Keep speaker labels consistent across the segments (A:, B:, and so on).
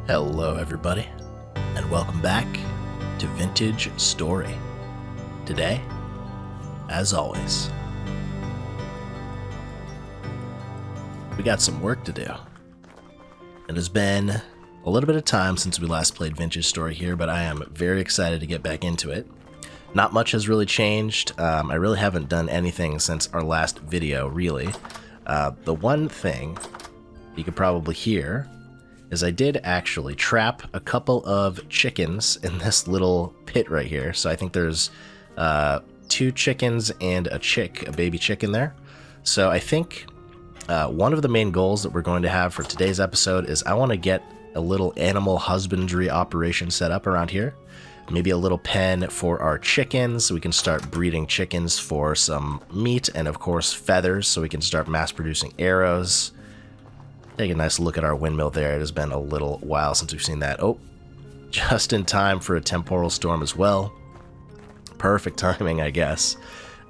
A: Hello everybody, and welcome back to Vintage Story. Today, as always, we got some work to do. It has been a little bit of time since we last played Vintage Story here, but I am very excited to get back into it. Not much has really changed. I really haven't done anything since our last video, really. The one thing you could probably hear is I did actually trap a couple of chickens in this little pit right here. So I think there's 2 chickens and a baby chicken there. So I think one of the main goals that we're going to have for today's episode is I want to get a little animal husbandry operation set up around here. Maybe a little pen for our chickens so we can start breeding chickens for some meat and of course feathers so we can start mass producing arrows. Take a nice look at our windmill there. It has been a little while since we've seen that. Oh, just in time for a temporal storm as well. Perfect timing, I guess.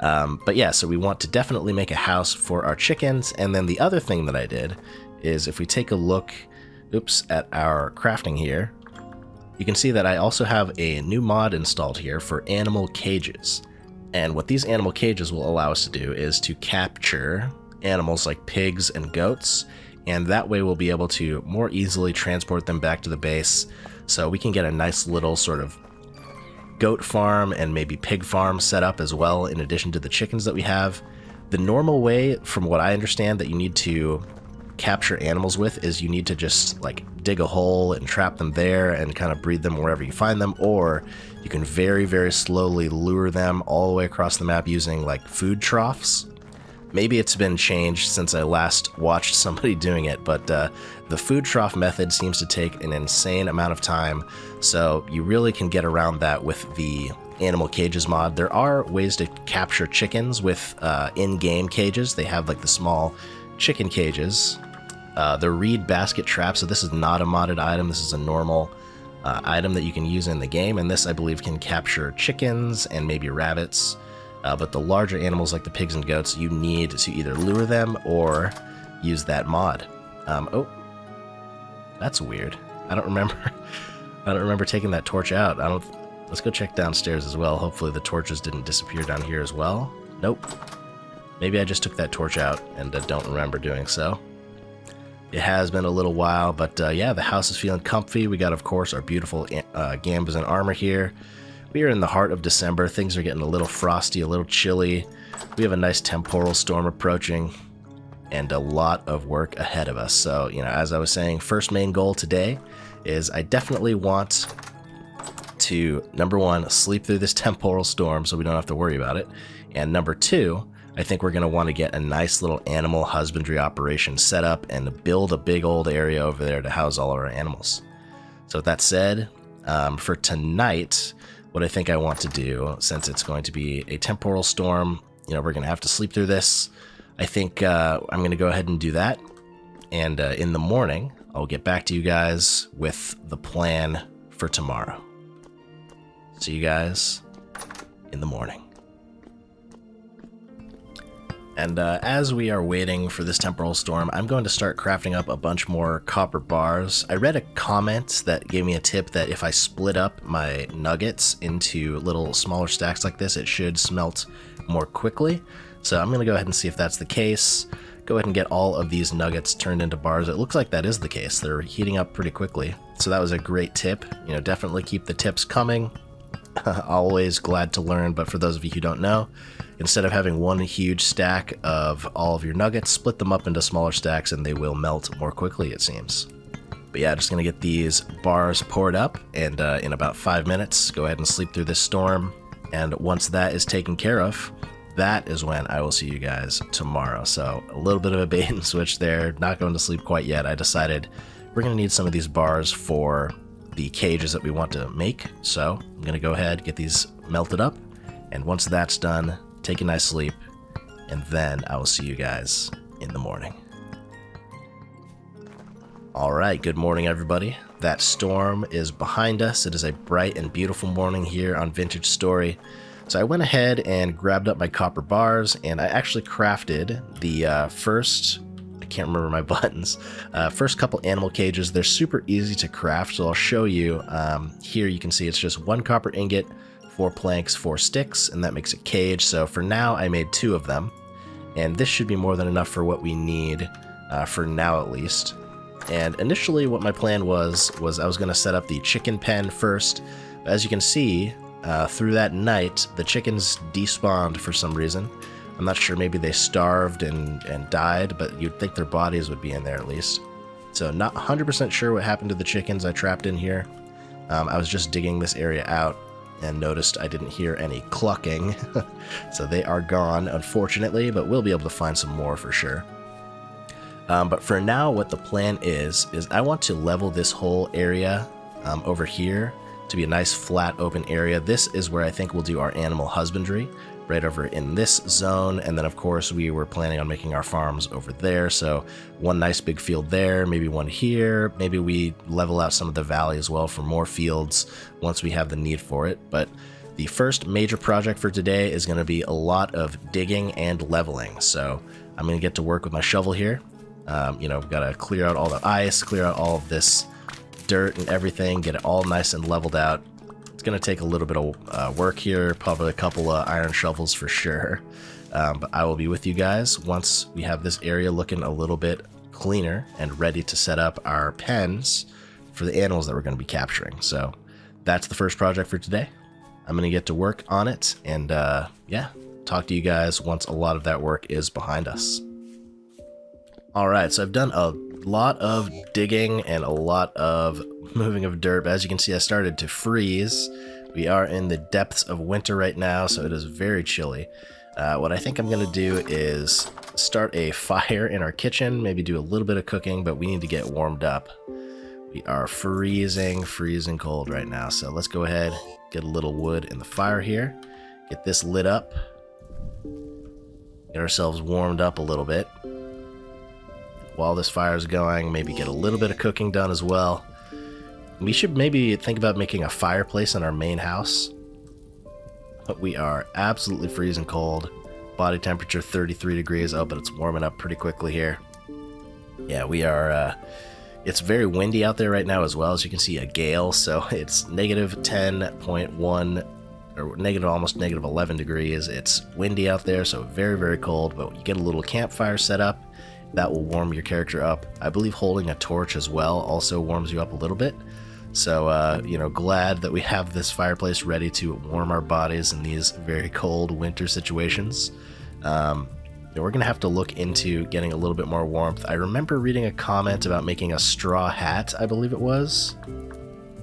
A: But yeah, so we want to definitely make a house for our chickens. And then the other thing that I did is if we take a look, at our crafting here, you can see that I also have a new mod installed here for animal cages. And what these animal cages will allow us to do is to capture animals like pigs and goats, and that way we'll be able to more easily transport them back to the base, so we can get a nice little sort of goat farm and maybe pig farm set up as well, in addition to the chickens that we have. The normal way, from what I understand, that you need to capture animals with is you need to just like dig a hole and trap them there and kind of breed them wherever you find them, or you can very, very slowly lure them all the way across the map using like food troughs. Maybe it's been changed since I last watched somebody doing it, but the food trough method seems to take an insane amount of time, so you really can get around that with the animal cages mod. There are ways to capture chickens with in-game cages. They have like the small chicken cages. They're reed basket traps, so this is not a modded item. This is a normal item that you can use in the game, and this I believe can capture chickens and maybe rabbits. But the larger animals like the pigs and goats, you need to either lure them or use that mod. Oh, that's weird. I don't remember taking that torch out. Let's go check downstairs as well. Hopefully the torches didn't disappear down here as well. Nope. Maybe I just took that torch out and don't remember doing so. It has been a little while, but yeah, the house is feeling comfy. We got, of course, our beautiful gambas and armor here. We are in the heart of December. Things are getting a little frosty, a little chilly. We have a nice temporal storm approaching and a lot of work ahead of us. So, as I was saying, first main goal today is I definitely want to, number 1, sleep through this temporal storm so we don't have to worry about it. And number 2, I think we're going to want to get a nice little animal husbandry operation set up and build a big old area over there to house all of our animals. So with that said, for tonight, what I think I want to do, since it's going to be a temporal storm, we're going to have to sleep through this. I think I'm going to go ahead and do that. And in the morning, I'll get back to you guys with the plan for tomorrow. See you guys in the morning. And as we are waiting for this temporal storm, I'm going to start crafting up a bunch more copper bars. I read a comment that gave me a tip that if I split up my nuggets into little smaller stacks like this, it should smelt more quickly. So I'm going to go ahead and see if that's the case. Go ahead and get all of these nuggets turned into bars. It looks like that is the case. They're heating up pretty quickly. So that was a great tip. Definitely keep the tips coming. Always glad to learn, but for those of you who don't know, instead of having one huge stack of all of your nuggets, split them up into smaller stacks and they will melt more quickly, it seems. But yeah, just gonna get these bars poured up, and in about 5 minutes, go ahead and sleep through this storm. And once that is taken care of, that is when I will see you guys tomorrow. So a little bit of a bait and switch there, not going to sleep quite yet. I decided we're gonna need some of these bars for the cages that we want to make, so I'm gonna go ahead, get these melted up, and once that's done, take a nice sleep, and then I will see you guys in the morning. Alright, good morning everybody. That storm is behind us. It is a bright and beautiful morning here on Vintage Story. So I went ahead and grabbed up my copper bars, and I actually crafted the first can't remember my buttons. First couple animal cages, they're super easy to craft, so I'll show you. Here you can see it's just 1 copper ingot, 4 planks, 4 sticks, and that makes a cage. So for now, I made 2 of them, and this should be more than enough for what we need, for now at least. And initially what my plan was I was going to set up the chicken pen first. As you can see, through that night, the chickens despawned for some reason. I'm not sure, maybe they starved and died, but you'd think their bodies would be in there at least. So not 100% sure what happened to the chickens I trapped in here. I was just digging this area out and noticed I didn't hear any clucking. So they are gone, unfortunately, but we'll be able to find some more for sure. But for now, what the plan is I want to level this whole area over here to be a nice flat open area. This is where I think we'll do our animal husbandry, right over in this zone. And then of course we were planning on making our farms over there. So one nice big field there, maybe one here. Maybe we level out some of the valley as well for more fields once we have the need for it. But the first major project for today is going to be a lot of digging and leveling. So I'm going to get to work with my shovel here. You know, got to clear out all the ice, clear out all of this dirt and everything, get it all nice and leveled out. It's going to take a little bit of work here, probably a couple of iron shovels for sure. But I will be with you guys once we have this area looking a little bit cleaner and ready to set up our pens for the animals that we're going to be capturing. So that's the first project for today. I'm going to get to work on it and yeah, talk to you guys once a lot of that work is behind us. Alright, so I've done a lot of digging and a lot of moving of dirt, but as you can see I started to freeze. We are in the depths of winter right now, so it is very chilly. What I think I'm going to do is start a fire in our kitchen, maybe do a little bit of cooking, but we need to get warmed up. We are freezing cold right now, so let's go ahead, get a little wood in the fire here, get this lit up, get ourselves warmed up a little bit. While this fire is going, maybe get a little bit of cooking done as well. We should maybe think about making a fireplace in our main house. But we are absolutely freezing cold. Body temperature 33 degrees. Oh, but it's warming up pretty quickly here. Yeah, we are... it's very windy out there right now as well. As you can see, a gale. So it's negative 10.1 or negative, almost negative 11 degrees. It's windy out there, so very, very cold. But you get a little campfire set up. That will warm your character up. I believe holding a torch as well also warms you up a little bit. So, you know, glad that we have this fireplace ready to warm our bodies in these very cold winter situations. We're going to have to look into getting a little bit more warmth. I remember reading a comment about making a straw hat, I believe it was.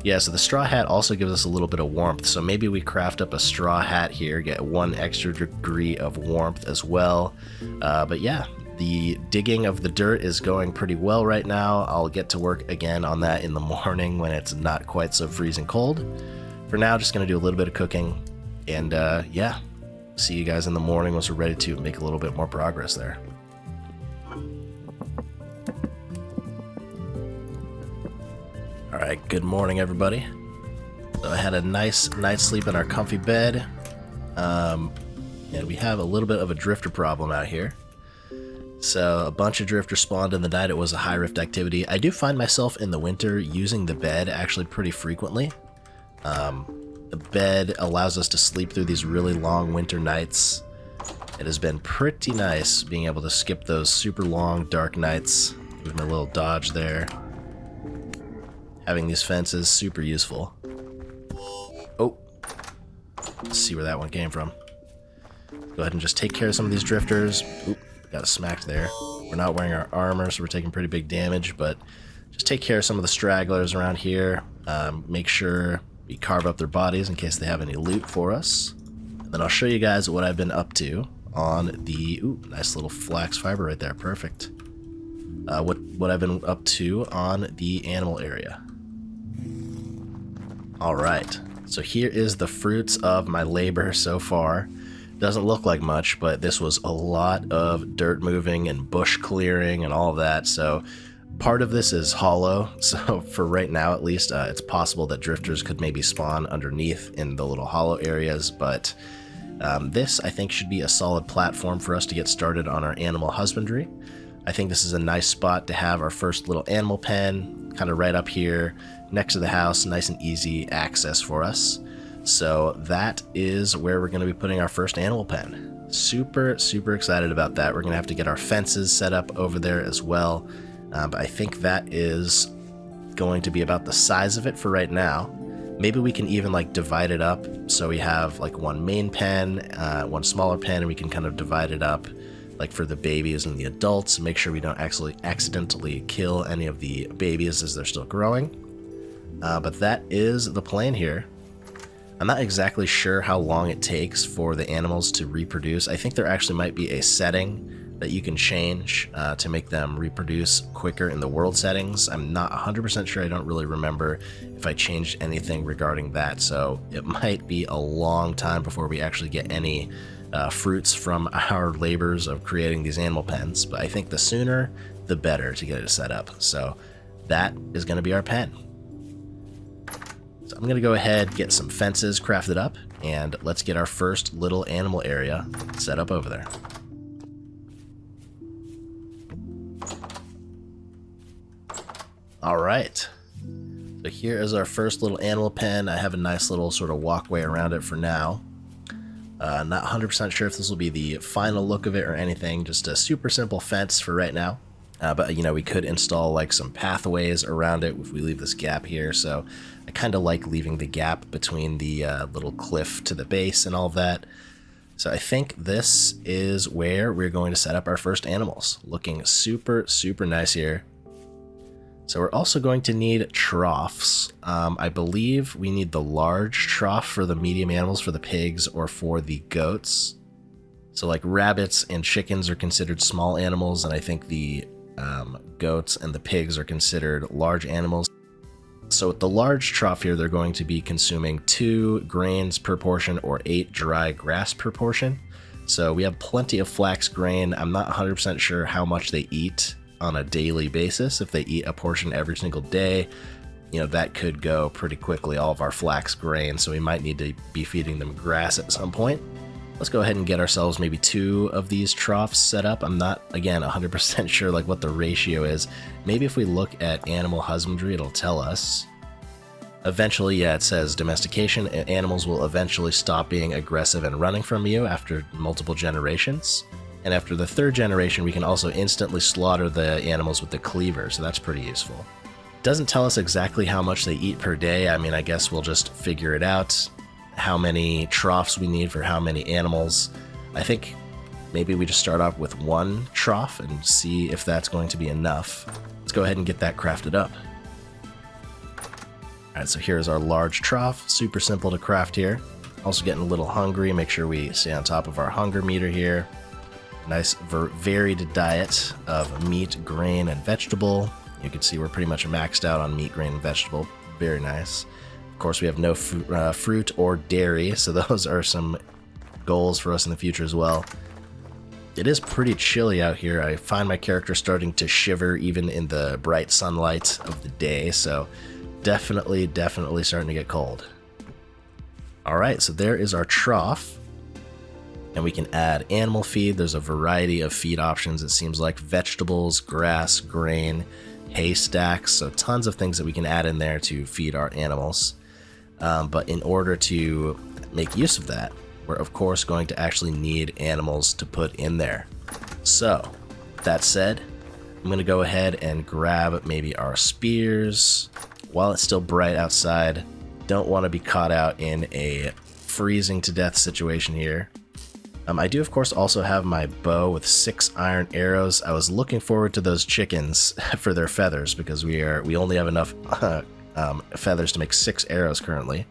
A: Yeah, so the straw hat also gives us a little bit of warmth. So maybe we craft up a straw hat here, get 1 extra degree of warmth as well. But yeah. The digging of the dirt is going pretty well right now. I'll get to work again on that in the morning when it's not quite so freezing cold. For now, just going to do a little bit of cooking. And yeah, see you guys in the morning once we're ready to make a little bit more progress there. Alright, good morning everybody. So I had a nice night's sleep in our comfy bed. And we have a little bit of a drifter problem out here. So a bunch of drifters spawned in the night. It was a high rift activity. I do find myself in the winter using the bed actually pretty frequently. The bed allows us to sleep through these really long winter nights. It has been pretty nice being able to skip those super long dark nights with my little dodge there. Having these fences, super useful. Oh, let's see where that one came from. Go ahead and just take care of some of these drifters. Oop. Got smacked there. We're not wearing our armor, so we're taking pretty big damage, but just take care of some of the stragglers around here. Make sure we carve up their bodies in case they have any loot for us. And then I'll show you guys what I've been up to on the... Ooh, nice little flax fiber right there. Perfect. What I've been up to on the animal area. Alright, so here is the fruits of my labor so far. Doesn't look like much, but this was a lot of dirt moving and bush clearing and all of that, so part of this is hollow, so for right now at least, it's possible that drifters could maybe spawn underneath in the little hollow areas, but this I think should be a solid platform for us to get started on our animal husbandry. I think this is a nice spot to have our first little animal pen, kind of right up here next to the house, nice and easy access for us. So that is where we're going to be putting our first animal pen. Super, super excited about that. We're going to have to get our fences set up over there as well. But I think that is going to be about the size of it for right now. Maybe we can even like divide it up so we have like one main pen, one smaller pen, and we can kind of divide it up like for the babies and the adults, make sure we don't actually accidentally kill any of the babies as they're still growing. But that is the plan here. I'm not exactly sure how long it takes for the animals to reproduce. I think there actually might be a setting that you can change to make them reproduce quicker in the world settings. I'm not 100% sure. I don't really remember if I changed anything regarding that, so it might be a long time before we actually get any fruits from our labors of creating these animal pens, but I think the sooner the better to get it set up. So that is going to be our pen. So I'm going to go ahead, get some fences crafted up, and let's get our first little animal area set up over there. All right, so here is our first little animal pen. I have a nice little sort of walkway around it for now. Not 100% sure if this will be the final look of it or anything, just a super simple fence for right now. But you know, we could install like some pathways around it if we leave this gap here. So I kind of like leaving the gap between the little cliff to the base and all of that. So I think this is where we're going to set up our first animals. Looking super, super nice here. So we're also going to need troughs. I believe we need the large trough for the medium animals, for the pigs or for the goats. So like rabbits and chickens are considered small animals, and I think the goats and the pigs are considered large animals. So with the large trough here, they're going to be consuming 2 grains per portion or 8 dry grass per portion. So we have plenty of flax grain. I'm not 100% sure how much they eat on a daily basis. If they eat a portion every single day, you know, that could go pretty quickly, all of our flax grain, so we might need to be feeding them grass at some point. Let's go ahead and get ourselves maybe 2 of these troughs set up. I'm not, again, 100% sure like what the ratio is. Maybe if we look at animal husbandry, it'll tell us. Eventually, yeah, it says domestication. Animals will eventually stop being aggressive and running from you after multiple generations. And after the 3rd generation, we can also instantly slaughter the animals with the cleaver, so that's pretty useful. Doesn't tell us exactly how much they eat per day. I mean, I guess we'll just figure it out, how many troughs we need for how many animals. I think maybe we just start off with 1 trough and see if that's going to be enough. Let's go ahead and get that crafted up. Alright, so here's our large trough. Super simple to craft here. Also getting a little hungry. Make sure we stay on top of our hunger meter here. Nice varied diet of meat, grain, and vegetable. You can see we're pretty much maxed out on meat, grain, and vegetable. Very nice. Of course, we have no fruit or dairy, so those are some goals for us in the future as well. It is pretty chilly out here. I find my character starting to shiver even in the bright sunlight of the day, so definitely starting to get cold. Alright, so there is our trough. And we can add animal feed. There's a variety of feed options, it seems like. Vegetables, grass, grain, hay stacks. So tons of things that we can add in there to feed our animals. But in order to make use of that, we're of course going to actually need animals to put in there. So that said, I'm going to go ahead and grab maybe our spears while it's still bright outside. Don't want to be caught out in a freezing to death situation here. I do, of course, also have my bow with 6 iron arrows. I was looking forward to those chickens for their feathers because we only have enough feathers to make 6 arrows currently,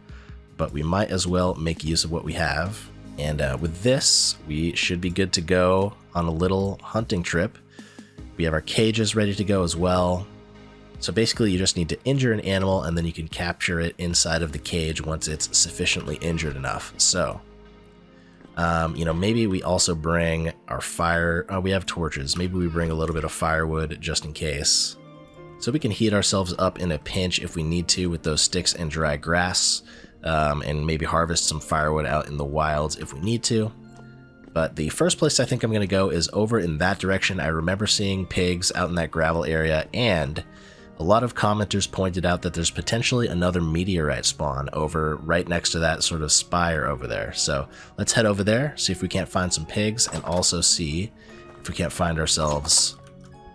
A: but we might as well make use of what we have. And with this, we should be good to go on a little hunting trip. We have our cages ready to go as well. So basically, you just need to injure an animal, and then you can capture it inside of the cage once it's sufficiently injured enough. So you know, maybe we also bring our fire. We have torches. Maybe we bring a little bit of firewood just in case. So we can heat ourselves up in a pinch if we need to with those sticks and dry grass. And maybe harvest some firewood out in the wilds if we need to. But the first place I think I'm going to go is over in that direction. I remember seeing pigs out in that gravel area, and a lot of commenters pointed out that there's potentially another meteorite spawn over right next to that sort of spire over there. So let's head over there, see if we can't find some pigs, and also see if we can't find ourselves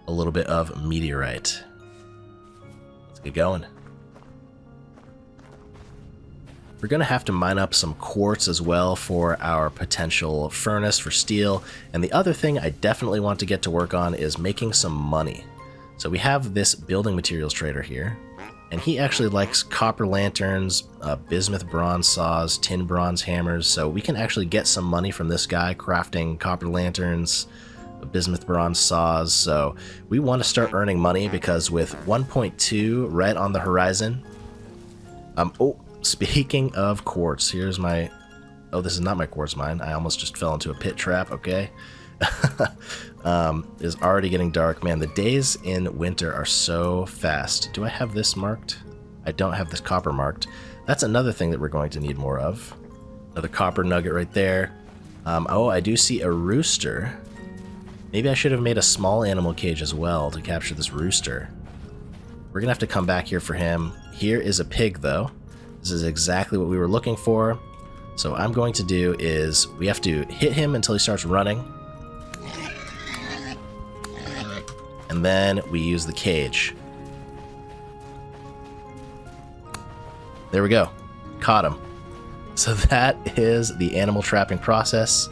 A: a little bit of meteorite. Let's get going. We're going to have to mine up some quartz as well for our potential furnace for steel. And the other thing I definitely want to get to work on is making some money. So we have this building materials trader here, and he actually likes copper lanterns, bismuth bronze saws, tin bronze hammers. So we can actually get some money from this guy crafting copper lanterns, bismuth bronze saws. So we want to start earning money because with 1.2 right on the horizon, speaking of quartz, here's my... Oh, this is not my quartz mine. I almost just fell into a pit trap, okay? It's already getting dark. Man, the days in winter are so fast. Do I have this marked? I don't have this copper marked. That's another thing that we're going to need more of. Another copper nugget right there. Oh, I do see a rooster. Maybe I should have made a small animal cage as well to capture this rooster. We're gonna have to come back here for him. Here is a pig, though. This is exactly what we were looking for. So what I'm going to do is we have to hit him until he starts running. And then we use the cage. There we go. Caught him. So that is the animal trapping process.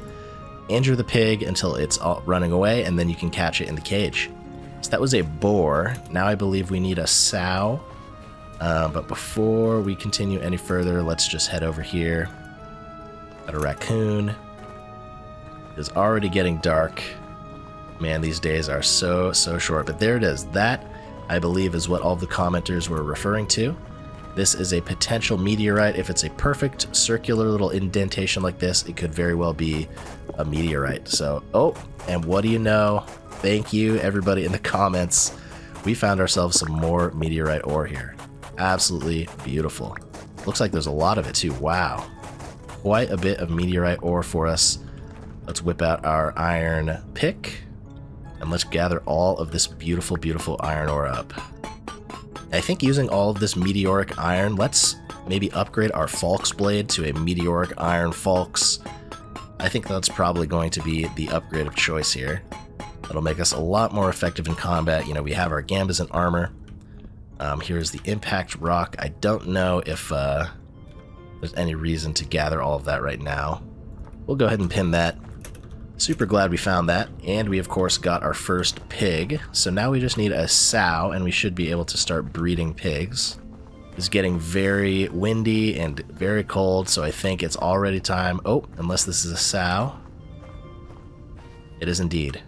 A: Injure the pig until it's all running away, and then you can catch it in the cage. So that was a boar. Now I believe we need a sow. But before we continue any further, let's just head over here. Got a raccoon. It's already getting dark. Man, these days are so short. But there it is. That, I believe, is what all the commenters were referring to. This is a potential meteorite. If it's a perfect circular little indentation like this, it could very well be a meteorite. So, oh, and what do you know? Thank you, everybody in the comments. We found ourselves some more meteorite ore here. Absolutely beautiful. Looks like there's a lot of it too. Wow. Quite a bit of meteorite ore for us. Let's whip out our iron pick and let's gather all of this beautiful, beautiful iron ore up. I think using all of this meteoric iron, let's maybe upgrade our Falx blade to a meteoric iron Falx. I think that's probably going to be the upgrade of choice here. That'll make us a lot more effective in combat. You know, we have our gambas and armor. Here's the impact rock. I don't know if there's any reason to gather all of that right now. We'll go ahead and pin that. Super glad we found that. And we, of course, got our first pig. So now we just need a sow, and we should be able to start breeding pigs. It's getting very windy and very cold, so I think it's already time. Oh, unless this is a sow. It is indeed.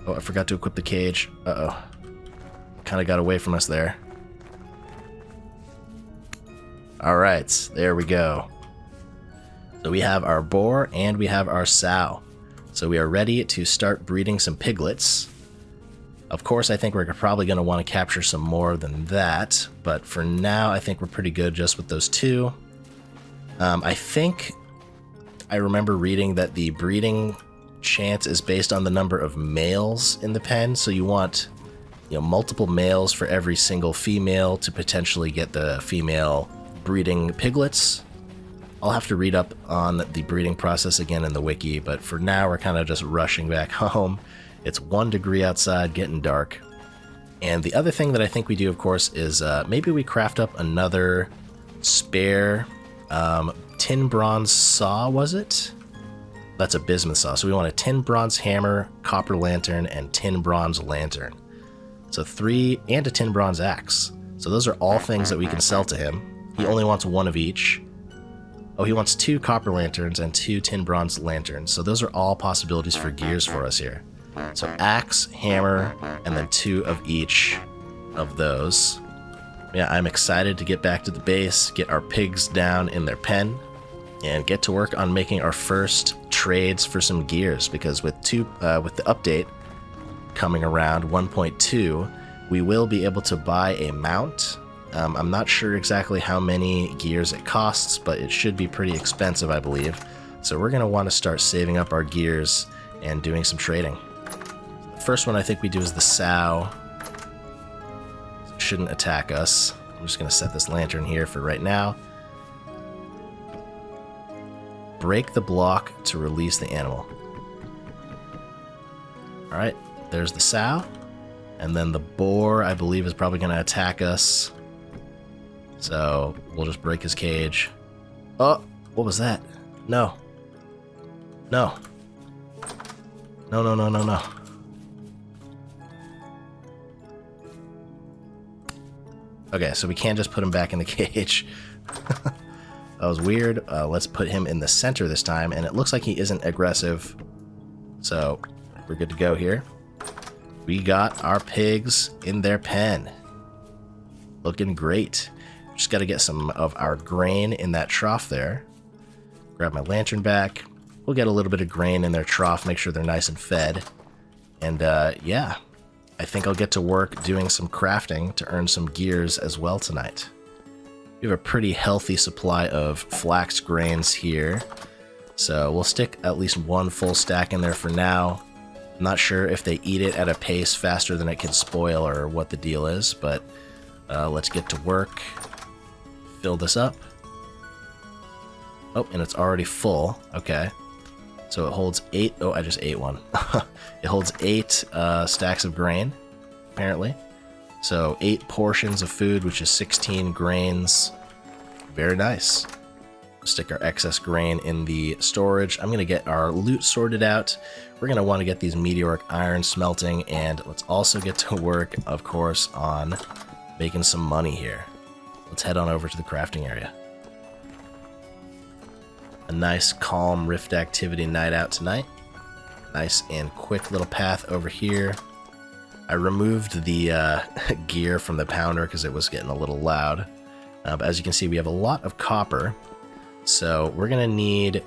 A: Oh, I forgot to equip the cage. Uh-oh. Kind of got away from us there. Alright, there we go. So we have our boar and we have our sow. So we are ready to start breeding some piglets. Of course, I think we're probably going to want to capture some more than that, but for now, I think we're pretty good just with those two. I think I remember reading that the breeding chance is based on the number of males in the pen, so you want, you know, multiple males for every single female to potentially get the female breeding piglets. I'll have to read up on the breeding process again in the wiki, but for now we're kind of just rushing back home. It's 1 degree outside, getting dark. And the other thing that I think we do, of course, is maybe we craft up another spare tin bronze saw, was it? That's a bismuth saw. So we want a tin bronze hammer, copper lantern, and tin bronze lantern. So 3, and a tin bronze axe. So those are all things that we can sell to him. He only wants 1 of each. Oh, he wants 2 copper lanterns and 2 tin bronze lanterns. So those are all possibilities for gears for us here. So axe, hammer, and then 2 of each of those. Yeah, I'm excited to get back to the base, get our pigs down in their pen, and get to work on making our first trades for some gears, because with the update coming around 1.2, we will be able to buy a mount I'm not sure exactly how many gears it costs, but it should be pretty expensive, I believe. So we're going to want to start saving up our gears and doing some trading. The first one I think we do is the sow. It shouldn't attack us. I'm just going to set this lantern here for right now. Break the block to release the animal. Alright, there's the sow. And then the boar, I believe, is probably going to attack us. So we'll just break his cage. Oh, what was that? No. No. No, no, no, no, no. Okay, so we can't just put him back in the cage. That was weird. Let's put him in the center this time, and it looks like he isn't aggressive. So we're good to go here. We got our pigs in their pen. Looking great. Just got to get some of our grain in that trough there. Grab my lantern back. We'll get a little bit of grain in their trough, make sure they're nice and fed. And yeah, I think I'll get to work doing some crafting to earn some gears as well tonight. We have a pretty healthy supply of flax grains here, so we'll stick at least one full stack in there for now. I'm not sure if they eat it at a pace faster than it can spoil or what the deal is, but let's get to work. Fill this up. Oh, and it's already full. Okay. So it holds 8. Oh, I just ate one. It holds 8 stacks of grain, apparently. So 8 portions of food, which is 16 grains. Very nice. Stick our excess grain in the storage. I'm going to get our loot sorted out. We're going to want to get these meteoric iron smelting, and let's also get to work, of course, on making some money here. Let's head on over to the crafting area. A nice, calm rift activity night out tonight. Nice and quick little path over here. I removed the gear from the pounder because it was getting a little loud. But as you can see, we have a lot of copper. So we're going to need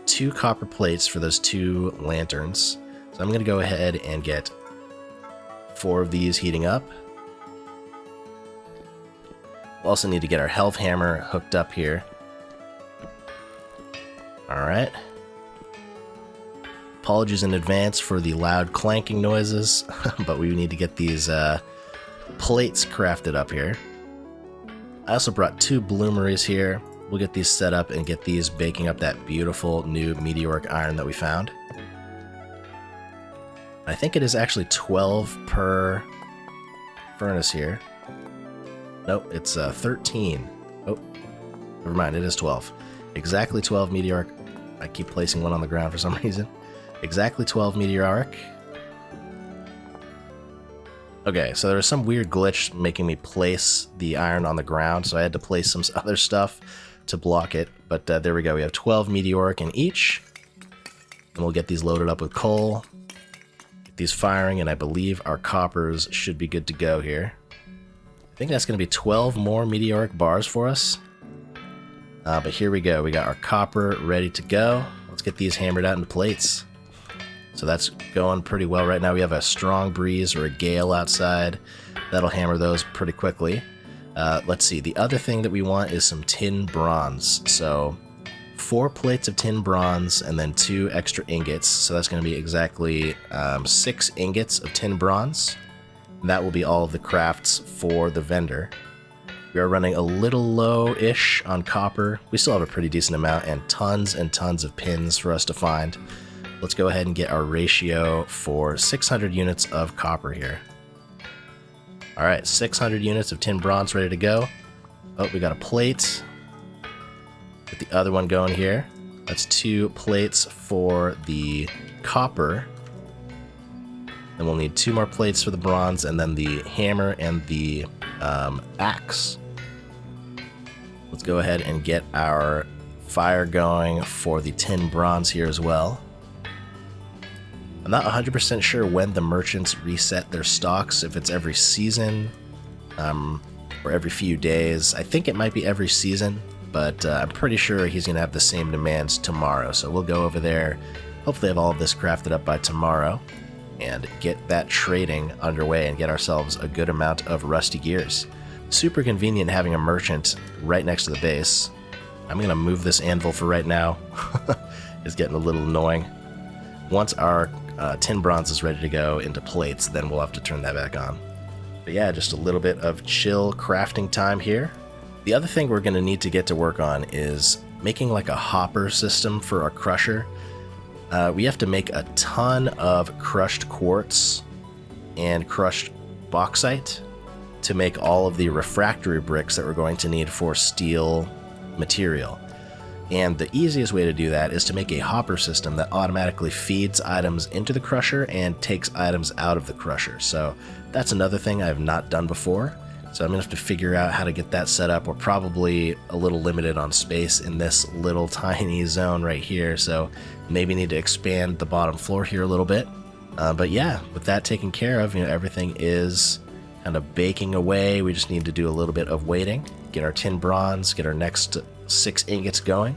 A: 2 copper plates for those 2 lanterns. So I'm going to go ahead and get 4 of these heating up. We'll also need to get our health hammer hooked up here. Alright. Apologies in advance for the loud clanking noises, but we need to get these plates crafted up here. I also brought 2 bloomeries here. We'll get these set up and get these baking up that beautiful new meteoric iron that we found. I think it is actually 12 per furnace here. Nope, it's 13. Oh, never mind, it is 12. Exactly 12 meteoric. I keep placing one on the ground for some reason. Exactly 12 meteoric. Okay, so there was some weird glitch making me place the iron on the ground, so I had to place some other stuff to block it. But there we go, we have 12 meteoric in each. And we'll get these loaded up with coal. Get these firing, and I believe our coppers should be good to go here. I think that's going to be 12 more meteoric bars for us. But here we go. We got our copper ready to go. Let's get these hammered out into plates. So that's going pretty well right now. We have a strong breeze or a gale outside. That'll hammer those pretty quickly. Let's see. The other thing that we want is some tin bronze. So 4 plates of tin bronze and then 2 extra ingots. So that's going to be exactly 6 ingots of tin bronze. And that will be all of the crafts for the vendor. We are running a little low-ish on copper. We still have a pretty decent amount and tons of pins for us to find. Let's go ahead and get our ratio for 600 units of copper here. Alright, 600 units of tin bronze ready to go. Oh, we got a plate. Get the other one going here. That's 2 plates for the copper. Then we'll need 2 more plates for the bronze, and then the hammer and the axe. Let's go ahead and get our fire going for the tin bronze here as well. I'm not 100% sure when the merchants reset their stocks, if it's every season or every few days. I think it might be every season, but I'm pretty sure he's going to have the same demands tomorrow. So we'll go over there, hopefully have all of this crafted up by tomorrow, and get that trading underway and get ourselves a good amount of rusty gears. Super convenient having a merchant right next to the base. I'm going to move this anvil for right now. It's getting a little annoying. Once our tin bronze is ready to go into plates, then we'll have to turn that back on. But yeah, just a little bit of chill crafting time here. The other thing we're going to need to get to work on is making like a hopper system for our crusher. We have to make a ton of crushed quartz and crushed bauxite to make all of the refractory bricks that we're going to need for steel material. And the easiest way to do that is to make a hopper system that automatically feeds items into the crusher and takes items out of the crusher. So that's another thing I have not done before. So I'm gonna have to figure out how to get that set up. We're probably a little limited on space in this little tiny zone right here. So maybe need to expand the bottom floor here a little bit. But yeah, with that taken care of, everything is kind of baking away. We just need to do a little bit of waiting, get our tin bronze, get our next 6 ingots going,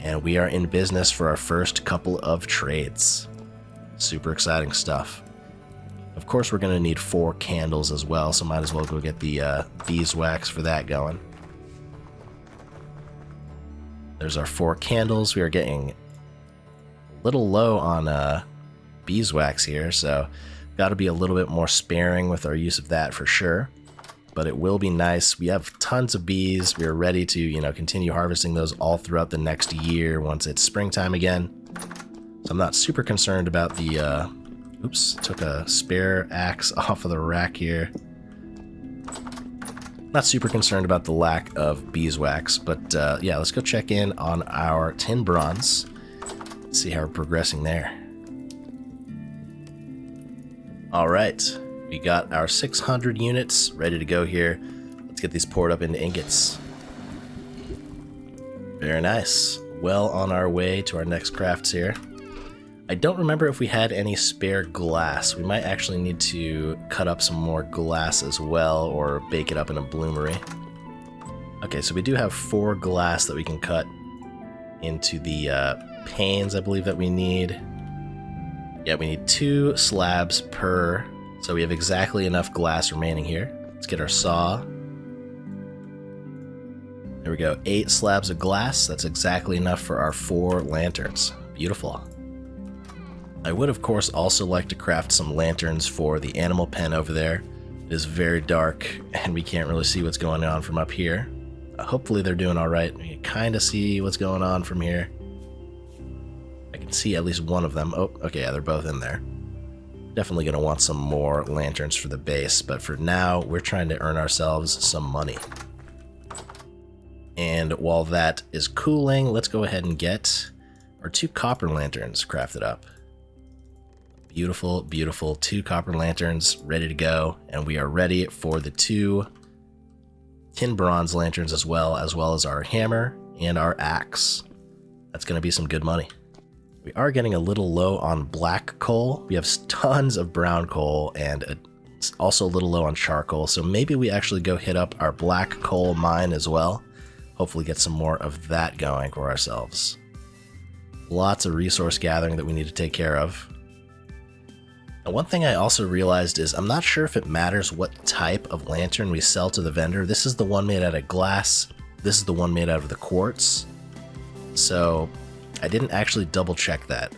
A: and we are in business for our first couple of trades. Super exciting stuff. Of course, we're going to need 4 candles as well, so might as well go get the beeswax for that going. There's our 4 candles. We are getting a little low on beeswax here, so got to be a little bit more sparing with our use of that for sure. But it will be nice. We have tons of bees. We are ready to, continue harvesting those all throughout the next year once it's springtime again. So I'm not super concerned about the, oops, took a spare axe off of the rack here. Not super concerned about the lack of beeswax, but yeah, let's go check in on our tin bronze. Let's see how we're progressing there. All right. We got our 600 units ready to go here. Let's get these poured up into ingots. Very nice. Well on our way to our next crafts here. I don't remember if we had any spare glass. We might actually need to cut up some more glass as well, or bake it up in a bloomery. Okay, so we do have 4 glass that we can cut into the panes, I believe, that we need. Yeah, we need 2 slabs per. So we have exactly enough glass remaining here. Let's get our saw. There we go, 8 slabs of glass. That's exactly enough for our 4 lanterns. Beautiful. I would, of course, also like to craft some lanterns for the animal pen over there. It is very dark, and we can't really see what's going on from up here. Hopefully they're doing all right. We can kind of see what's going on from here. I can see at least one of them. Oh, okay, yeah, they're both in there. Definitely going to want some more lanterns for the base, but for now, we're trying to earn ourselves some money. And while that is cooling, let's go ahead and get our 2 copper lanterns crafted up. Beautiful, beautiful 2 copper lanterns ready to go, and we are ready for the 2 tin bronze lanterns as well as our hammer and our axe. That's going to be some good money. We are getting a little low on black coal. We have tons of brown coal and also a little low on charcoal, so maybe we actually go hit up our black coal mine as well. Hopefully get some more of that going for ourselves. Lots of resource gathering that we need to take care of. And one thing I also realized is I'm not sure if it matters what type of lantern we sell to the vendor. This is the one made out of glass. This is the one made out of the quartz. So I didn't actually double check that.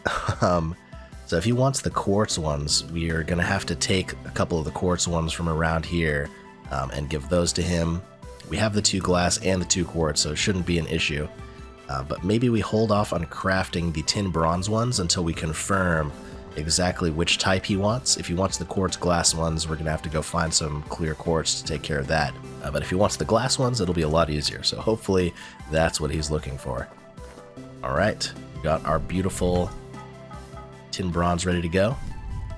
A: So if he wants the quartz ones, we are going to have to take a couple of the quartz ones from around here and give those to him. We have the 2 glass and the 2 quartz, so it shouldn't be an issue. But maybe we hold off on crafting the tin bronze ones until we confirm exactly which type he wants. If he wants the quartz glass ones, we're going to have to go find some clear quartz to take care of that. But if he wants the glass ones, it'll be a lot easier. So hopefully that's what he's looking for. All right, we got our beautiful tin bronze ready to go.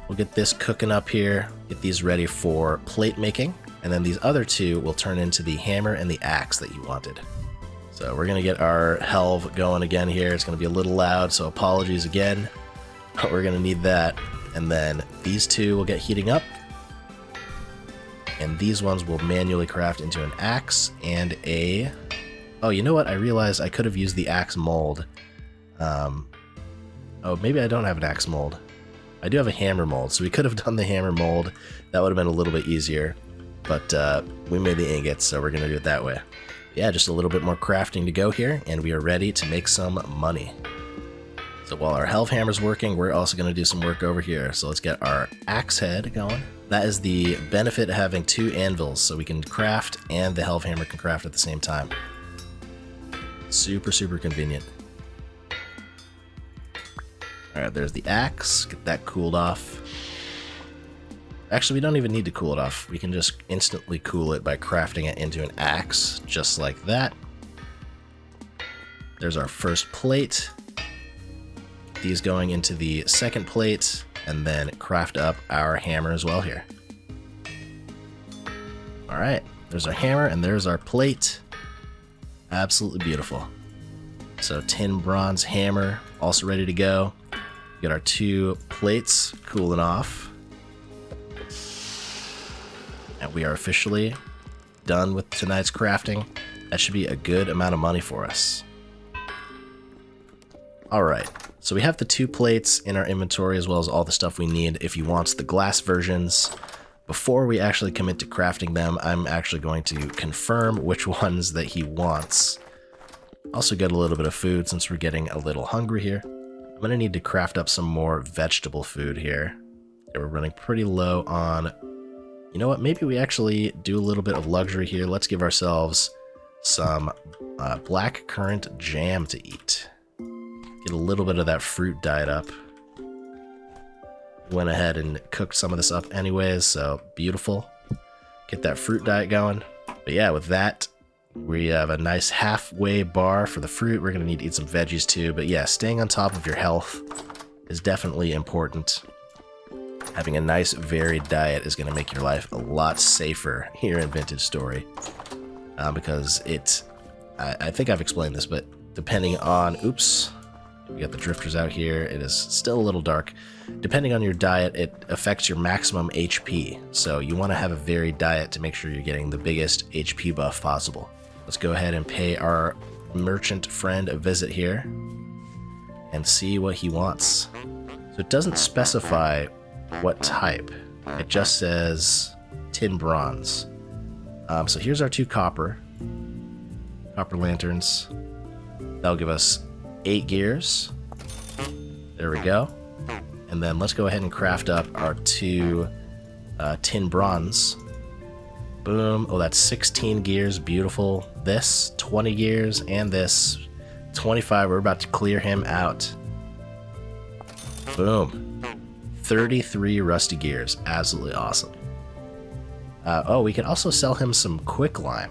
A: We'll get this cooking up here, get these ready for plate making, and then these other 2 will turn into the hammer and the axe that you wanted. So we're gonna get our helve going again here. It's gonna be a little loud, so apologies again, but we're gonna need that. And then these 2 will get heating up, and these ones will manually craft into an axe and a... Oh, you know what? I realized I could have used the axe mold. Oh, maybe I don't have an axe mold. I do have a hammer mold, so we could have done the hammer mold. That would have been a little bit easier. but we made the ingots, so we're going to do it that way. Yeah, just a little bit more crafting to go here, and we are ready to make some money. So while our Helve Hammer's working, we're also going to do some work over here. So let's get our axe head going. That is the benefit of having 2 anvils, so we can craft and the Helve Hammer can craft at the same time. Super, super convenient. Alright, there's the axe. Get that cooled off. Actually, we don't even need to cool it off. We can just instantly cool it by crafting it into an axe, just like that. There's our first plate. These going into the second plate, and then craft up our hammer as well here. Alright, there's our hammer, and there's our plate. Absolutely beautiful. So tin bronze hammer, also ready to go. Get our 2 plates cooling off. And we are officially done with tonight's crafting. That should be a good amount of money for us. Alright, so we have the 2 plates in our inventory as well as all the stuff we need if he wants the glass versions. Before we actually commit to crafting them, I'm actually going to confirm which ones that he wants. Also get a little bit of food since we're getting a little hungry here. I'm going to need to craft up some more vegetable food here. Yeah, we're running pretty low on... You know what, maybe we actually do a little bit of luxury here. Let's give ourselves some black currant jam to eat. Get a little bit of that fruit dyed up. Went ahead and cooked some of this up anyways, so beautiful. Get that fruit diet going. But yeah, with that, we have a nice halfway bar for the fruit. We're going to need to eat some veggies too. But yeah, staying on top of your health is definitely important. Having a nice varied diet is going to make your life a lot safer here in Vintage Story. Because I think I've explained this, but depending on, oops, we got the drifters out here. It is still a little dark. Depending on your diet, it affects your maximum HP. So you want to have a varied diet to make sure you're getting the biggest HP buff possible. Let's go ahead and pay our merchant friend a visit here and see what he wants. So it doesn't specify what type. It just says tin bronze. So here's our 2 copper lanterns. That'll give us 8 gears. There we go. And then let's go ahead and craft up our 2 tin bronze. Boom. Oh, that's 16 gears. Beautiful. This 20 gears and this 25. We're about to clear him out. Boom. 33 rusty gears. Absolutely awesome. Oh, we can also sell him some quicklime.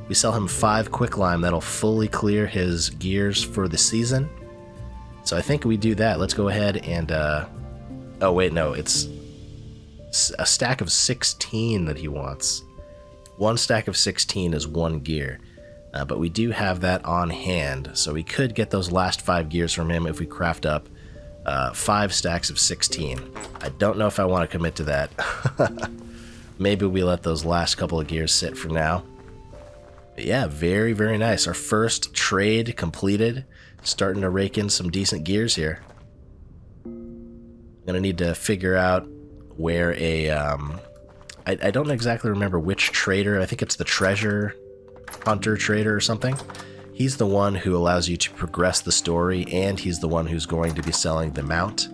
A: We sell him 5 quicklime. That'll fully clear his gears for the season. So I think we do that. Let's go ahead and... Oh, wait, no. It's a stack of 16 that he wants. 1 stack of 16 is 1 gear. But we do have that on hand. So we could get those last 5 gears from him if we craft up 5 stacks of 16. I don't know if I want to commit to that. Maybe we let those last couple of gears sit for now. But yeah, very, very nice. Our first trade completed. Starting to rake in some decent gears here. I'm gonna need to figure out where a... I don't exactly remember which trader. I think it's the treasure hunter trader or something. He's the one who allows you to progress the story, and he's the one who's going to be selling the mount.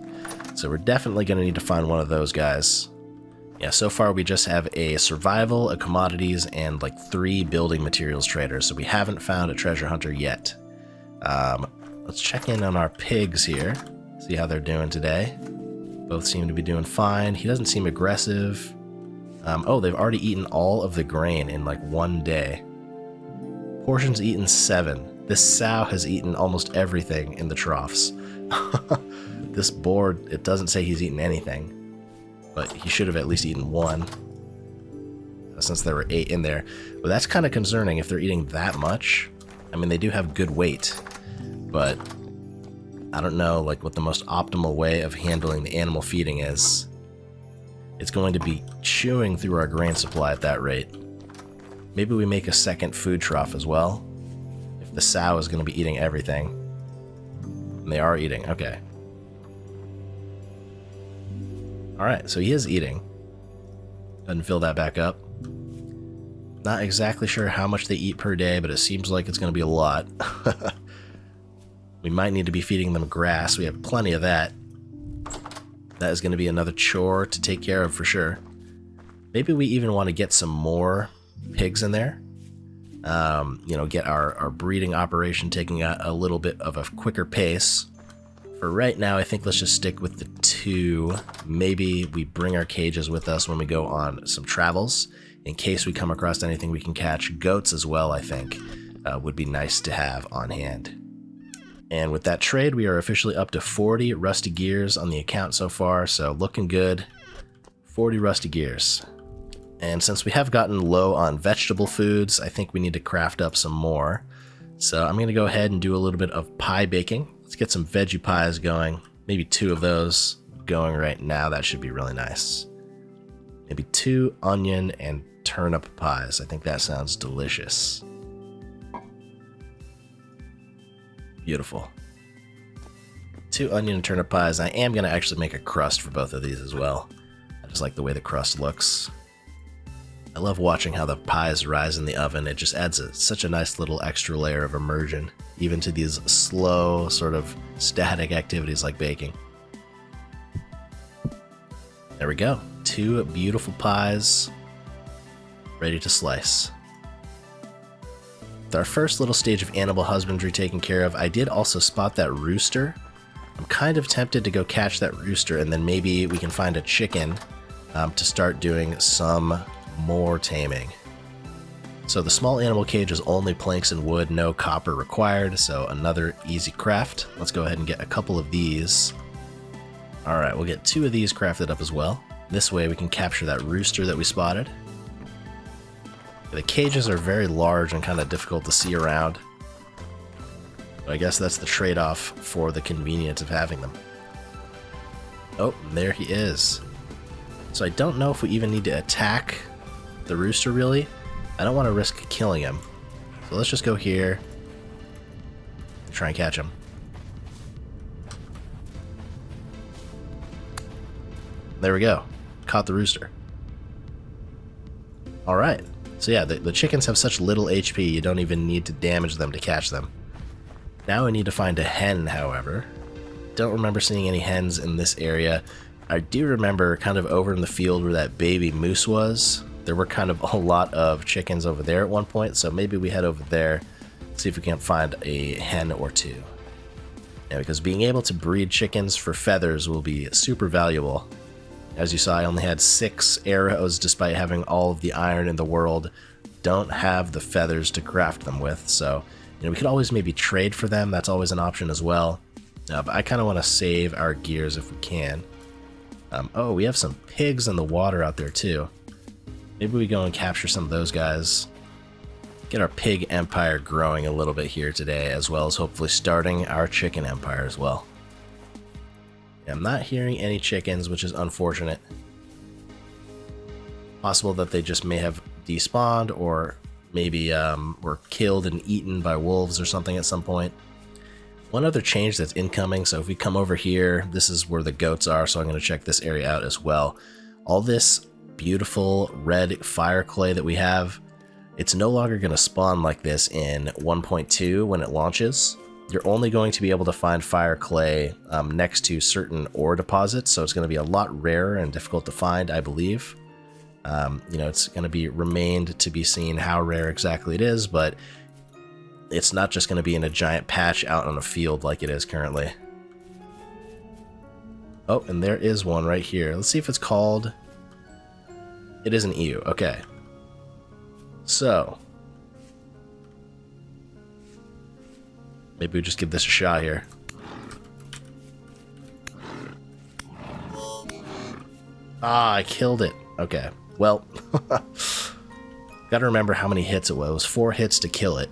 A: So we're definitely going to need to find one of those guys. Yeah, so far we just have a survival, a commodities, and like 3 building materials traders, so we haven't found a treasure hunter yet. Let's check in on our pigs here, see how they're doing today. Both seem to be doing fine. He doesn't seem aggressive. Oh, they've already eaten all of the grain in like 1 day. Portions eaten 7. This sow has eaten almost everything in the troughs. This board, it doesn't say he's eaten anything, but he should have at least eaten 1, since there were 8 in there. But that's kind of concerning if they're eating that much. I mean, they do have good weight, but I don't know like what the most optimal way of handling the animal feeding is. It's going to be chewing through our grain supply at that rate. Maybe we make a second food trough as well, if the sow is going to be eating everything. And they are eating, okay. Alright, so he is eating. Go ahead and fill that back up. Not exactly sure how much they eat per day, but it seems like it's going to be a lot. We might need to be feeding them grass. We have plenty of that. That is going to be another chore to take care of for sure. Maybe we even want to get some more pigs in there. You know, get our breeding operation taking a little bit of a quicker pace. For right now, I think let's just stick with the 2. Maybe we bring our cages with us when we go on some travels. In case we come across anything, we can catch goats as well, I think. Would be nice to have on hand. And with that trade, we are officially up to 40 rusty gears on the account so far, so looking good. 40 rusty gears. And since we have gotten low on vegetable foods, I think we need to craft up some more. So I'm going to go ahead and do a little bit of pie baking. Let's get some veggie pies going. Maybe 2 of those going right now. That should be really nice. Maybe 2 onion and turnip pies. I think that sounds delicious. Beautiful. 2 onion and turnip pies. I am going to actually make a crust for both of these as well. I just like the way the crust looks. I love watching how the pies rise in the oven. It just adds such a nice little extra layer of immersion, even to these slow, sort of static activities like baking. There we go. 2 beautiful pies ready to slice. With our first little stage of animal husbandry taken care of, I did also spot that rooster. I'm kind of tempted to go catch that rooster, and then maybe we can find a chicken to start doing some more taming. So the small animal cage is only planks and wood, no copper required, so another easy craft. Let's go ahead and get a couple of these. Alright, we'll get 2 of these crafted up as well. This way we can capture that rooster that we spotted. The cages are very large and kind of difficult to see around. But I guess that's the trade-off for the convenience of having them. Oh, there he is. So I don't know if we even need to attack the rooster, really. I don't want to risk killing him. So let's just go here and try and catch him. There we go. Caught the rooster. Alright. So yeah, the chickens have such little HP, you don't even need to damage them to catch them. Now I need to find a hen, however. Don't remember seeing any hens in this area. I do remember kind of over in the field where that baby moose was. There were kind of a lot of chickens over there at one point, so maybe we head over there, see if we can't find a hen or 2. Yeah, because being able to breed chickens for feathers will be super valuable. As you saw, I only had 6 arrows despite having all of the iron in the world. Don't have the feathers to craft them with, so we could always maybe trade for them. That's always an option as well. But I kind of want to save our gears if we can. Oh, we have some pigs in the water out there too. Maybe we go and capture some of those guys. Get our pig empire growing a little bit here today, as well as hopefully starting our chicken empire as well. I'm not hearing any chickens, which is unfortunate. Possible that they just may have despawned, or maybe were killed and eaten by wolves or something at some point. One other change that's incoming, so if we come over here, this is where the goats are, so I'm going to check this area out as well. All this beautiful red fire clay that we have, it's no longer going to spawn like this in 1.2 when it launches. You're only going to be able to find fire clay next to certain ore deposits, so it's going to be a lot rarer and difficult to find, I believe. It's going to be remained to be seen how rare exactly it is, but it's not just going to be in a giant patch out on a field like it is currently. Oh, and there is one right here. Let's see if it's called... It is an ewe. Okay. So... maybe we just give this a shot here. Ah, I killed it. Okay. Well, gotta remember how many hits it was. It was 4 hits to kill it.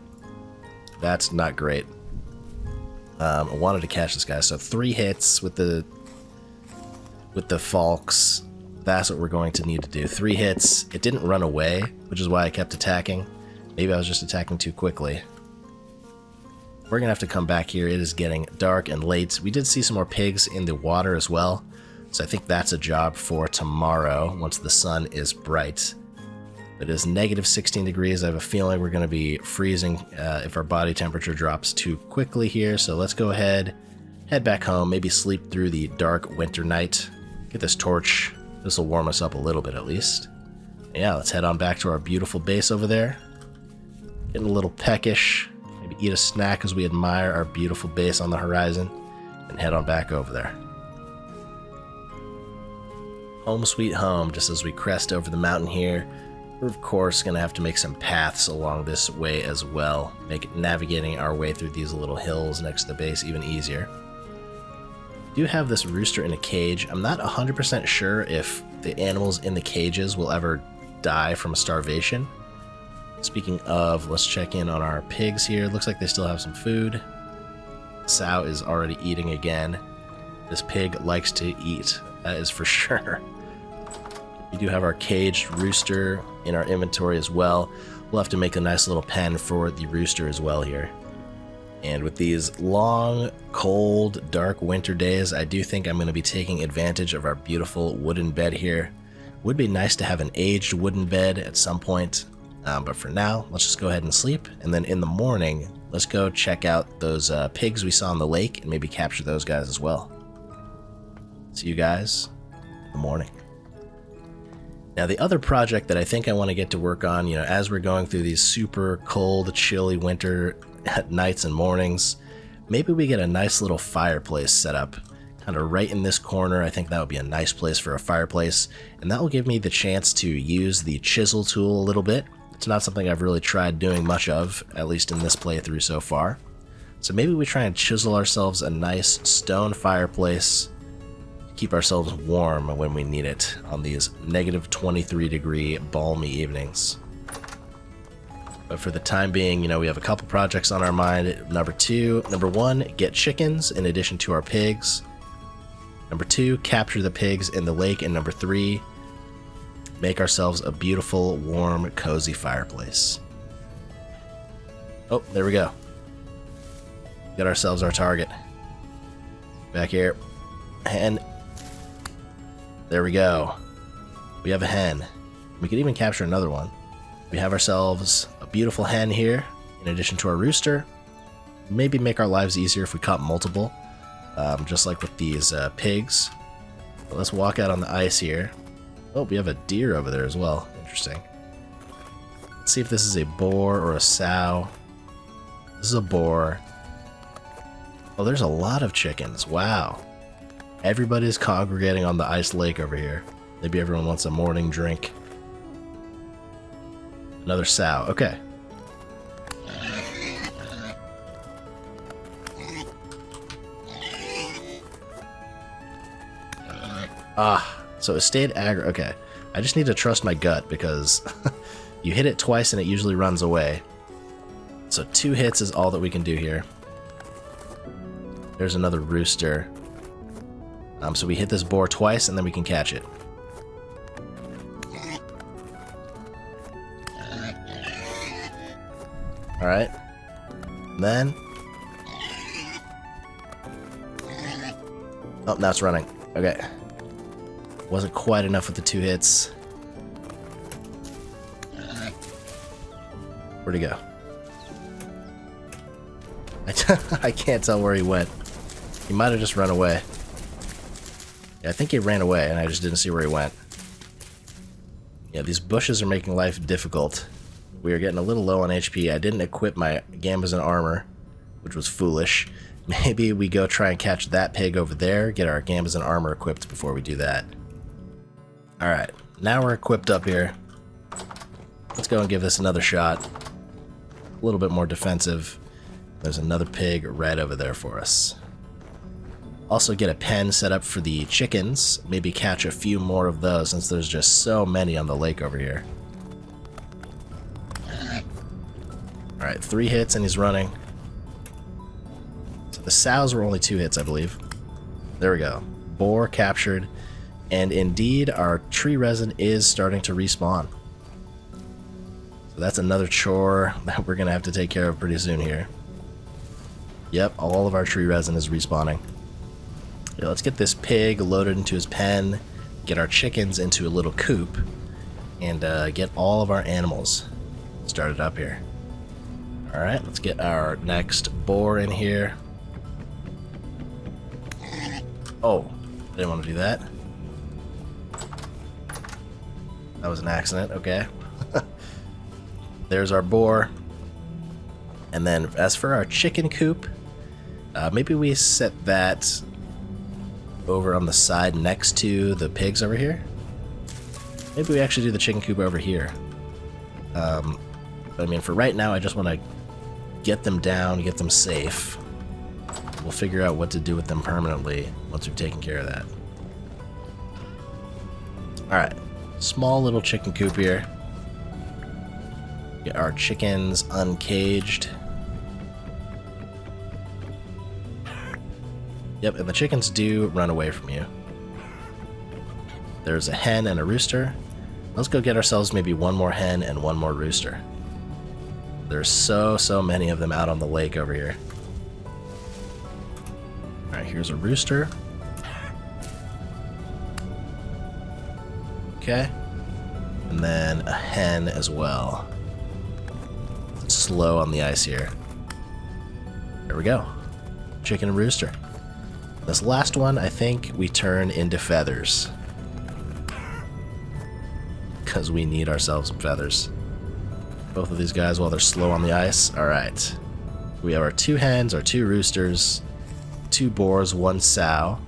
A: That's not great. I wanted to catch this guy, so 3 hits with the falks. That's what we're going to need to do. 3 hits. It didn't run away, which is why I kept attacking. Maybe I was just attacking too quickly. We're gonna have to come back here. It is getting dark and late. We did see some more pigs in the water as well, so I think that's a job for tomorrow once the sun is bright. It is negative 16 degrees. I have a feeling we're going to be freezing if our body temperature drops too quickly here. So let's go ahead, head back home, maybe sleep through the dark winter night. Get this torch. This will warm us up a little bit at least. Yeah, let's head on back to our beautiful base over there. Getting a little peckish. Maybe eat a snack as we admire our beautiful base on the horizon. And head on back over there. Home sweet home, just as we crest over the mountain here. We're of course going to have to make some paths along this way as well. Make navigating our way through these little hills next to the base even easier. I do have this rooster in a cage. I'm not 100% sure if the animals in the cages will ever die from starvation. Speaking of, let's check in on our pigs here. Looks like they still have some food. Sow is already eating again. This pig likes to eat, that is for sure. We do have our caged rooster in our inventory as well. We'll have to make a nice little pen for the rooster as well here. And with these long, cold, dark winter days, I do think I'm going to be taking advantage of our beautiful wooden bed here. Would be nice to have an aged wooden bed at some point, but for now, let's just go ahead and sleep. And then in the morning, let's go check out those pigs we saw in the lake and maybe capture those guys as well. See you guys in the morning. Now, the other project that I think I want to get to work on, as we're going through these super cold, chilly winter nights and mornings, maybe we get a nice little fireplace set up, kind of right in this corner. I think that would be a nice place for a fireplace, and that will give me the chance to use the chisel tool a little bit. It's not something I've really tried doing much of, at least in this playthrough so far. So maybe we try and chisel ourselves a nice stone fireplace, keep ourselves warm when we need it on these negative 23 degree balmy evenings. But for the time being, we have a couple projects on our mind. Number one, get chickens in addition to our pigs. Number two, capture the pigs in the lake. And number three, make ourselves a beautiful, warm, cozy fireplace. Oh, there we go. Got ourselves our target. Back here. And there we go. We have a hen. We could even capture another one. We have ourselves a beautiful hen here, in addition to our rooster. Maybe make our lives easier if we caught multiple, just like with these pigs. But let's walk out on the ice here. Oh, we have a deer over there as well. Interesting. Let's see if this is a boar or a sow. This is a boar. Oh, there's a lot of chickens. Wow. Everybody's congregating on the ice lake over here. Maybe everyone wants a morning drink. Another sow. Okay. So it stayed aggro. Okay. I just need to trust my gut because you hit it twice and it usually runs away. So 2 hits is all that we can do here. There's another rooster. So we hit this boar twice and then we can catch it. Alright. Then. Oh, now it's running. Okay. Wasn't quite enough with the 2 hits. Where'd he go? I can't tell where he went. He might have just run away. Yeah, I think he ran away, and I just didn't see where he went. Yeah, these bushes are making life difficult. We are getting a little low on HP. I didn't equip my Gambazon armor, which was foolish. Maybe we go try and catch that pig over there, get our Gambazon armor equipped before we do that. Alright, now we're equipped up here. Let's go and give this another shot. A little bit more defensive. There's another pig right over there for us. Also get a pen set up for the chickens. Maybe catch a few more of those since there's just so many on the lake over here. Alright, 3 hits and he's running. So the sows were only 2 hits, I believe. There we go. Boar captured. And indeed, our tree resin is starting to respawn. So that's another chore that we're going to have to take care of pretty soon here. Yep, all of our tree resin is respawning. Yeah, let's get this pig loaded into his pen, get our chickens into a little coop, and get all of our animals started up here. Alright, let's get our next boar in here. Oh, I didn't want to do that. That was an accident, okay. There's our boar. And then as for our chicken coop, maybe we set that over on the side next to the pigs over here. Maybe we actually do the chicken coop over here. But I mean, for right now, I just want to get them down, get them safe. We'll figure out what to do with them permanently once we've taken care of that. Alright, small little chicken coop here. Get our chickens uncaged. Yep, and the chickens do run away from you. There's a hen and a rooster. Let's go get ourselves maybe one more hen and one more rooster. There's so many of them out on the lake over here. Alright, here's a rooster. Okay. And then a hen as well. Slow on the ice here. There we go. Chicken and rooster. This last one, I think we turn into feathers. Because we need ourselves some feathers. Both of these guys while they're slow on the ice. Alright. We have our 2 hens, our 2 roosters, 2 boars, 1 sow.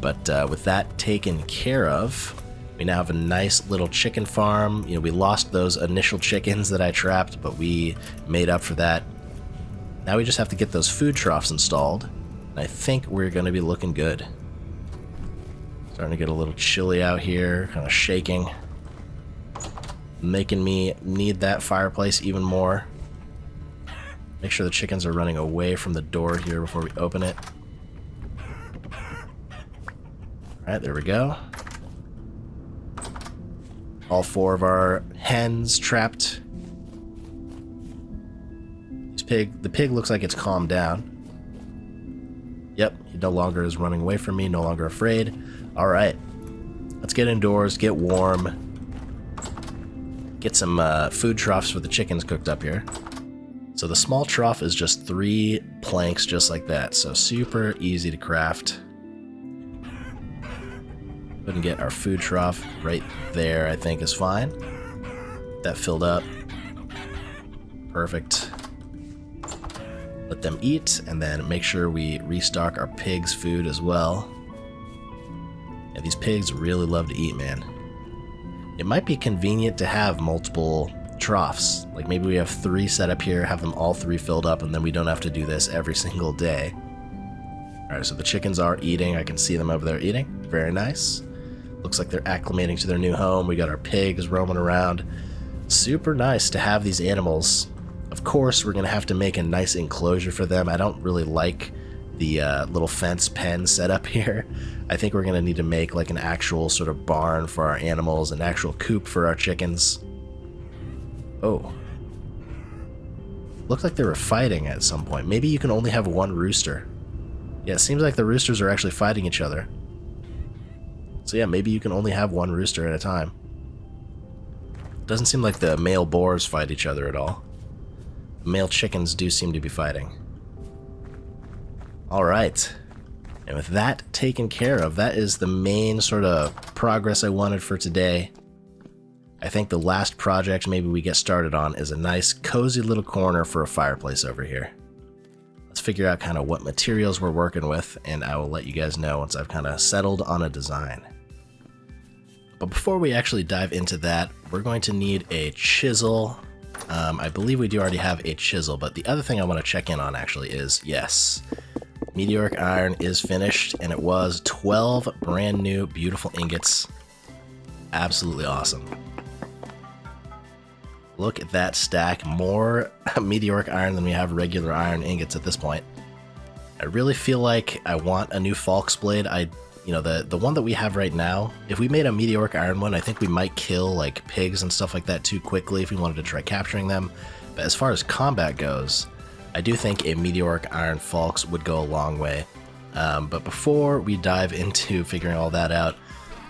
A: But with that taken care of, we now have a nice little chicken farm. You know, we lost those initial chickens that I trapped, but we made up for that. Now we just have to get those food troughs installed. And I think we're going to be looking good. Starting to get a little chilly out here, kind of shaking. Making me need that fireplace even more. Make sure the chickens are running away from the door here before we open it. Alright, there we go. All 4 of our hens trapped. The pig looks like it's calmed down. Yep, he no longer is running away from me, no longer afraid. Alright, let's get indoors, get warm. Get some food troughs for the chickens cooked up here. So the small trough is just 3 planks just like that, so super easy to craft. Go ahead and get our food trough right there, I think is fine. That filled up. Perfect. Let them eat, and then make sure we restock our pigs' food as well. Yeah, these pigs really love to eat, man. It might be convenient to have multiple troughs. Like maybe we have 3 set up here, have them all 3 filled up, and then we don't have to do this every single day. Alright, so the chickens are eating. I can see them over there eating. Very nice. Looks like they're acclimating to their new home. We got our pigs roaming around. Super nice to have these animals. Of course, we're going to have to make a nice enclosure for them. I don't really like the little fence pen set up here. I think we're going to need to make like an actual sort of barn for our animals, an actual coop for our chickens. Oh. Looked like they were fighting at some point. Maybe you can only have 1 rooster. Yeah, it seems like the roosters are actually fighting each other. So yeah, maybe you can only have 1 rooster at a time. Doesn't seem like the male boars fight each other at all. The male chickens do seem to be fighting. Alright. And with that taken care of, that is the main sort of progress I wanted for today. I think the last project maybe we get started on is a nice cozy little corner for a fireplace over here. Let's figure out kind of what materials we're working with, and I will let you guys know once I've kind of settled on a design. But before we actually dive into that, we're going to need a chisel. I believe we do already have a chisel, but the other thing I want to check in on actually is, yes, meteoric iron is finished, and it was 12 brand new beautiful ingots. Absolutely awesome. Look at that stack, more meteoric iron than we have regular iron ingots at this point. I really feel like I want a new Falx blade. You know, the one that we have right now, if we made a meteoric iron one, I think we might kill like pigs and stuff like that too quickly if we wanted to try capturing them. But as far as combat goes, I do think a meteoric iron Falx would go a long way. But before we dive into figuring all that out,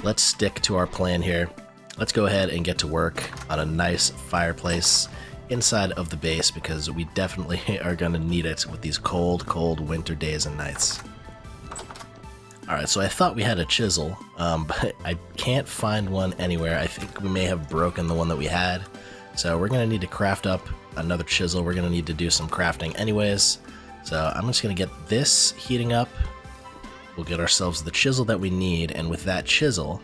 A: let's stick to our plan here. let's go ahead and get to work on a nice fireplace inside of the base, because we definitely are going to need it with these cold, cold winter days and nights. Alright, so I thought we had a chisel, but I can't find one anywhere. I think we may have broken the one that we had. So we're going to need to craft up another chisel. We're going to need to do some crafting anyways. So I'm just going to get this heating up. We'll get ourselves the chisel that we need, and with that chisel,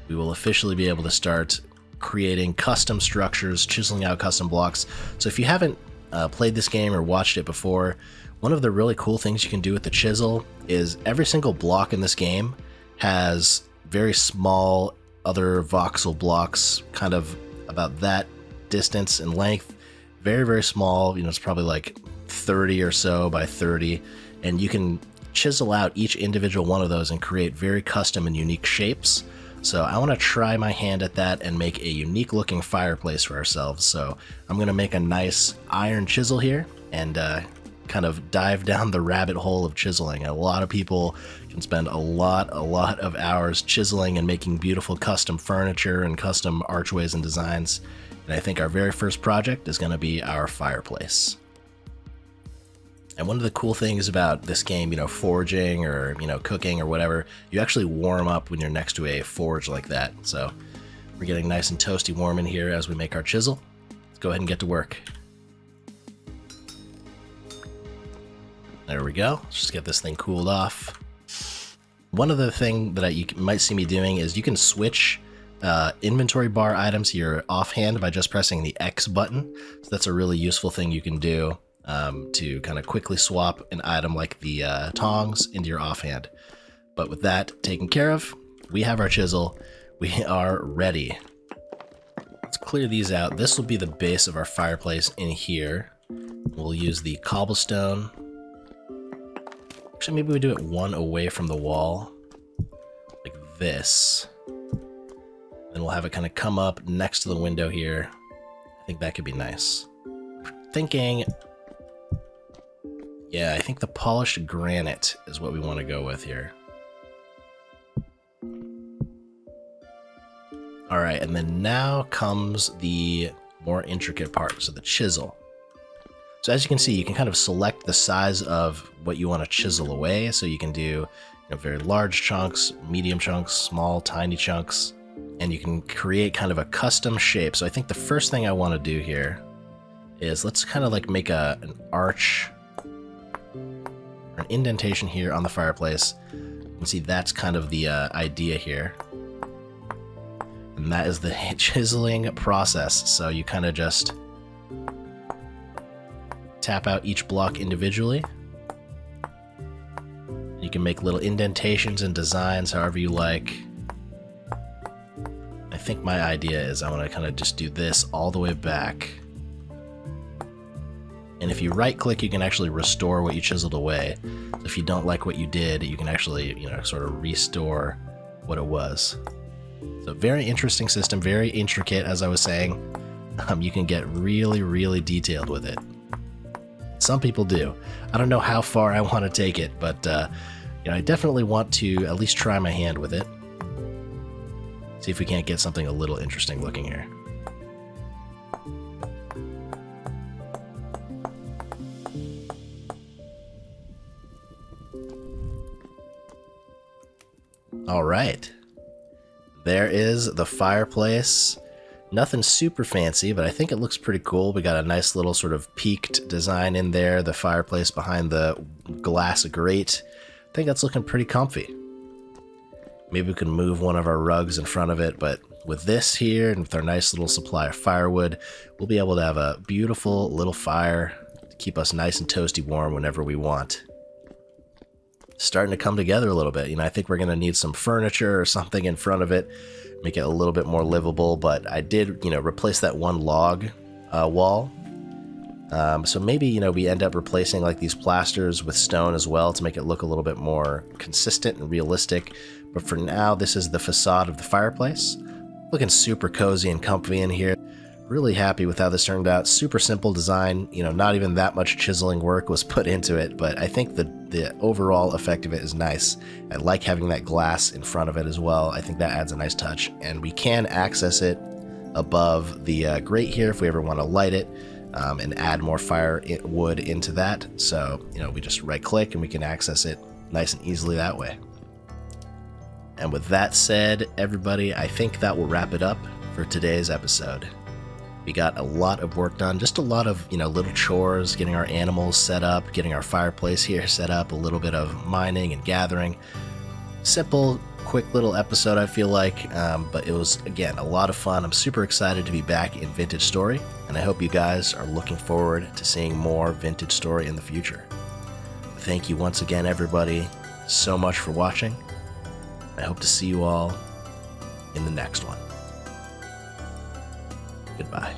A: we will officially be able to start creating custom structures, chiseling out custom blocks. So if you haven't played this game or watched it before, one of the really cool things you can do with the chisel is every single block in this game has very small other voxel blocks, kind of about that distance and length. Very, very small, it's probably like 30 or so by 30, and you can chisel out each individual one of those and create very custom and unique shapes. So I want to try my hand at that and make a unique looking fireplace for ourselves. So I'm going to make a nice iron chisel here and kind of dive down the rabbit hole of chiseling. A lot of people can spend a lot of hours chiseling and making beautiful custom furniture and custom archways and designs. And I think our very first project is going to be our fireplace. And one of the cool things about this game, forging or, cooking or whatever, you actually warm up when you're next to a forge like that. So we're getting nice and toasty warm in here as we make our chisel. Let's go ahead and get to work. There we go. Let's just get this thing cooled off. One other thing that you might see me doing is you can switch inventory bar items here offhand by just pressing the X button. So that's a really useful thing you can do. To kind of quickly swap an item like the tongs into your offhand. But with that taken care of, we have our chisel. We are ready. Let's clear these out. This will be the base of our fireplace in here. We'll use the cobblestone. Actually, maybe we do it one away from the wall, like this. Then we'll have it kind of come up next to the window here. I think that could be nice. Thinking... yeah, I think the polished granite is what we want to go with here. Alright, and then now comes the more intricate part, so the chisel. So as you can see, you can kind of select the size of what you want to chisel away. So you can do very large chunks, medium chunks, small, tiny chunks, and you can create kind of a custom shape. So I think the first thing I want to do here is let's kind of like make an arch, an indentation here on the fireplace. You can see that's kind of the idea here. And that is the chiseling process. So you kind of just tap out each block individually. You can make little indentations and designs however you like. I think my idea is I want to kind of just do this all the way back. And if you right click, you can actually restore what you chiseled away. If you don't like what you did, you can actually, sort of restore what it was. So very interesting system, very intricate, as I was saying. You can get really, really detailed with it. Some people do. I don't know how far I want to take it, but I definitely want to at least try my hand with it. See if we can't get something a little interesting looking here. All right, there is the fireplace. Nothing super fancy, but I think it looks pretty cool. We got a nice little sort of peaked design in there, the fireplace behind the glass grate. I think that's looking pretty comfy. Maybe we can move one of our rugs in front of it, but with this here and with our nice little supply of firewood, we'll be able to have a beautiful little fire to keep us nice and toasty warm whenever we want. Starting to come together a little bit. I think we're going to need some furniture or something in front of it, make it a little bit more livable, but I did, replace that one log wall. So maybe, we end up replacing like these plasters with stone as well to make it look a little bit more consistent and realistic. But for now, this is the facade of the fireplace. Looking super cozy and comfy in here. Really happy with how this turned out. Super simple design, not even that much chiseling work was put into it, but I think the the overall effect of it is nice. I like having that glass in front of it as well. I think that adds a nice touch, and we can access it above the grate here if we ever want to light it and add more wood into that. So, we just right click and we can access it nice and easily that way. And with that said, everybody, I think that will wrap it up for today's episode. We got a lot of work done, just a lot of, little chores, getting our animals set up, getting our fireplace here set up, a little bit of mining and gathering. Simple, quick little episode, I feel like, but it was, again, a lot of fun. I'm super excited to be back in Vintage Story, and I hope you guys are looking forward to seeing more Vintage Story in the future. Thank you once again, everybody, so much for watching. I hope to see you all in the next one. Goodbye.